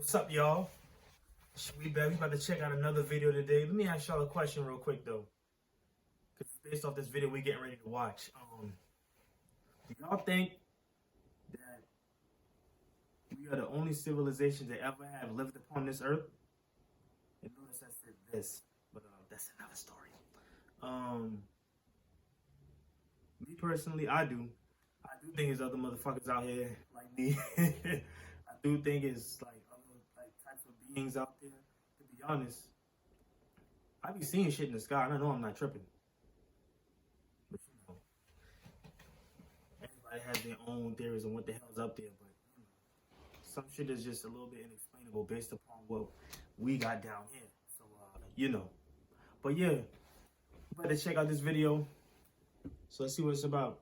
What's up, y'all? We about to check out another video today. Let me ask y'all a question real quick, though. Because based off this video we getting ready to watch, do y'all think that we are the only civilization to ever have lived upon this earth? And notice I said this, but that's another story. Me personally, I do think there's other motherfuckers out here like me. I do think it's like other types of beings out there. To be honest, I be seeing shit in the sky, and I know I'm not tripping. But you know, everybody has their own theories on what the hell's up there. But you know, some shit is just a little bit inexplainable based upon what we got down here. So you know, but yeah, you better check out this video. So let's see what it's about.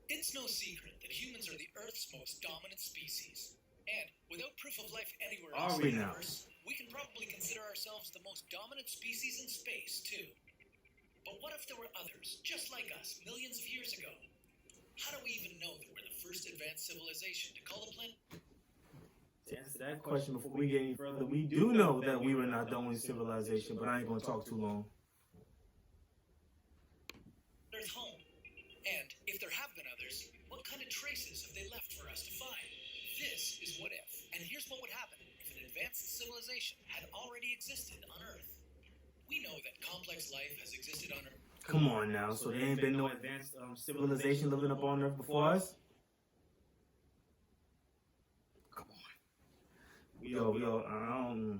It's no secret that humans are the Earth's most dominant species. And without proof of life anywhere else in the universe, we can probably consider ourselves the most dominant species in space, too. But what if there were others, just like us, millions of years ago? How do we even know that we're the first advanced civilization to call the planet? To answer that question before we get any further, we do know that we were not the only civilization, but I ain't gonna talk too long. Earth home. And if there have been others, what kind of traces have they left for us to find? This is What If. And here's what would happen if an advanced civilization had already existed on Earth. We know that complex life has existed on Earth. Come on now, so there ain't been no advanced civilization living up on Earth before us? Come on.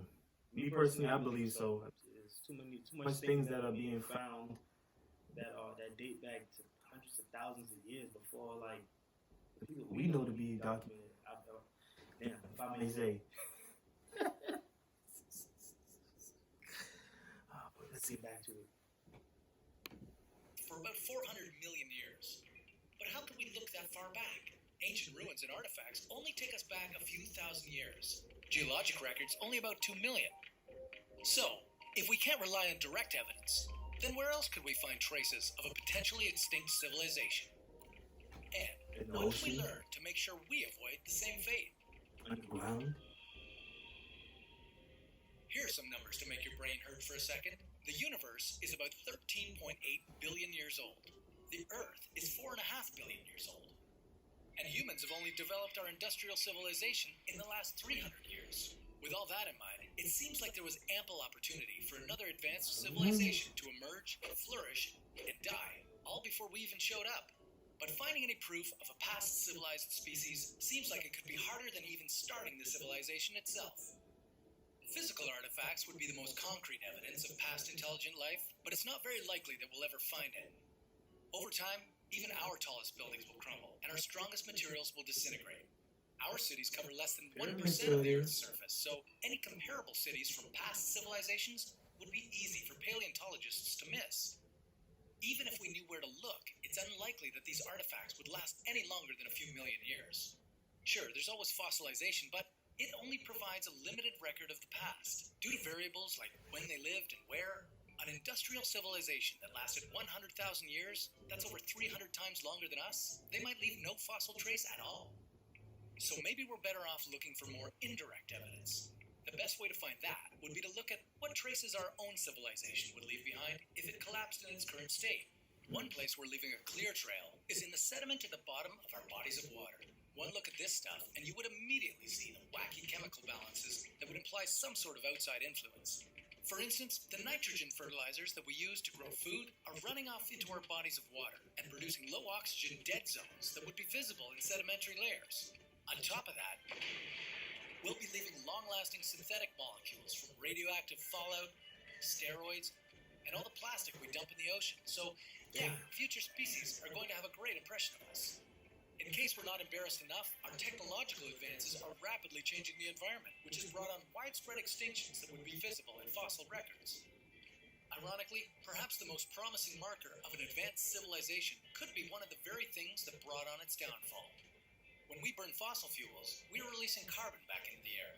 Me personally, I believe so. There's too much things that are being found that date back to hundreds of thousands of years before, like, the people we know to be documented. Damn, if I may say. But let's get back to it. For about 400 million years. But how can we look that far back? Ancient ruins and artifacts only take us back a few thousand years. Geologic records only about 2 million. So, if we can't rely on direct evidence, then where else could we find traces of a potentially extinct civilization? And what can we learn to make sure we avoid the same fate? Underground? Here are some numbers to make your brain hurt for a second. The universe is about 13.8 billion years old. The Earth is 4.5 billion years old. And humans have only developed our industrial civilization in the last 300 years. With all that in mind, it seems like there was ample opportunity for another advanced civilization to emerge, flourish, and die, all before we even showed up. But finding any proof of a past civilized species seems like it could be harder than even starting the civilization itself. Physical artifacts would be the most concrete evidence of past intelligent life, but it's not very likely that we'll ever find it. Over time, even our tallest buildings will crumble, and our strongest materials will disintegrate. Our cities cover less than 1% of the Earth's surface, so any comparable cities from past civilizations would be easy for paleontologists to miss. Even if we knew where to look, it's unlikely that these artifacts would last any longer than a few million years. Sure, there's always fossilization, but it only provides a limited record of the past. Due to variables like when they lived and where, an industrial civilization that lasted 100,000 years, that's over 300 times longer than us, they might leave no fossil trace at all. So maybe we're better off looking for more indirect evidence. The best way to find that would be to look at what traces our own civilization would leave behind if it collapsed in its current state. One place we're leaving a clear trail is in the sediment at the bottom of our bodies of water. One look at this stuff, and you would immediately see the wacky chemical balances that would imply some sort of outside influence. For instance, the nitrogen fertilizers that we use to grow food are running off into our bodies of water and producing low oxygen dead zones that would be visible in sedimentary layers. On top of that, we'll be leaving long-lasting synthetic molecules from radioactive fallout, steroids, and all the plastic we dump in the ocean. So, yeah, future species are going to have a great impression of us. In case we're not embarrassed enough, our technological advances are rapidly changing the environment, which has brought on widespread extinctions that would be visible in fossil records. Ironically, perhaps the most promising marker of an advanced civilization could be one of the very things that brought on its downfall. When we burn fossil fuels, we are releasing carbon back into the air.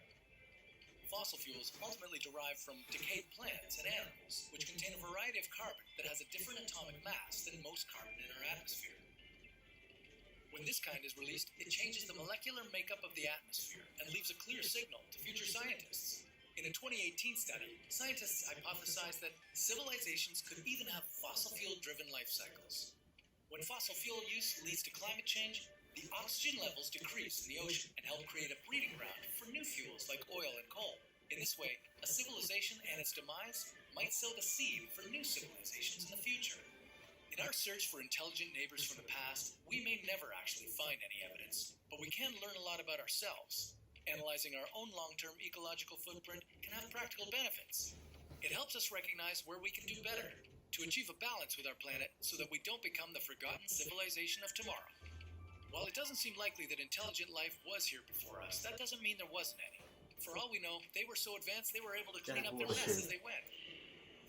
fossil fuels ultimately derive from decayed plants and animals, which contain a variety of carbon that has a different atomic mass than most carbon in our atmosphere. When this kind is released, it changes the molecular makeup of the atmosphere and leaves a clear signal to future scientists. In a 2018 study, scientists hypothesized that civilizations could even have fossil fuel-driven life cycles. When fossil fuel use leads to climate change, the oxygen levels decrease in the ocean and help create a breeding ground for new fuels like oil and coal. In this way, a civilization and its demise might sow the seed for new civilizations in the future. In our search for intelligent neighbors from the past, we may never actually find any evidence, but we can learn a lot about ourselves. Analyzing our own long-term ecological footprint can have practical benefits. It helps us recognize where we can do better to achieve a balance with our planet so that we don't become the forgotten civilization of tomorrow. While it doesn't seem likely that intelligent life was here before us, that doesn't mean there wasn't any. For all we know, they were so advanced they were able to clean up their mess as they went.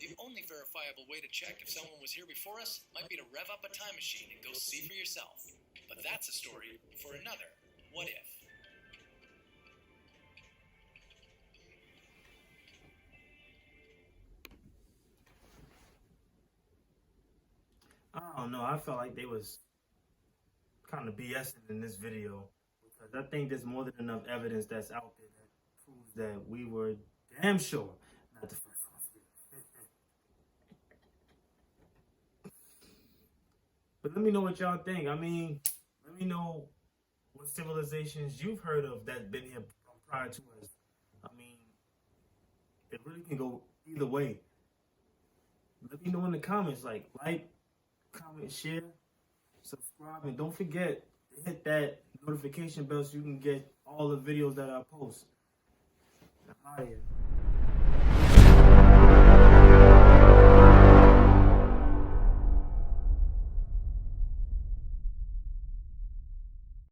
The only verifiable way to check if someone was here before us might be to rev up a time machine and go see for yourself. But that's a story for another What If. I don't know. I felt like they was kind of BSing in this video because I think there's more than enough evidence that's out there that proves that we were damn sure not the first ones here. But let me know what y'all think. I mean, let me know what civilizations you've heard of that's been here prior to us. I mean, it really can go either way. Let me know in the comments, like, comment, share, subscribe, and don't forget to hit that notification bell so you can get all the videos that I post. I'm out of here.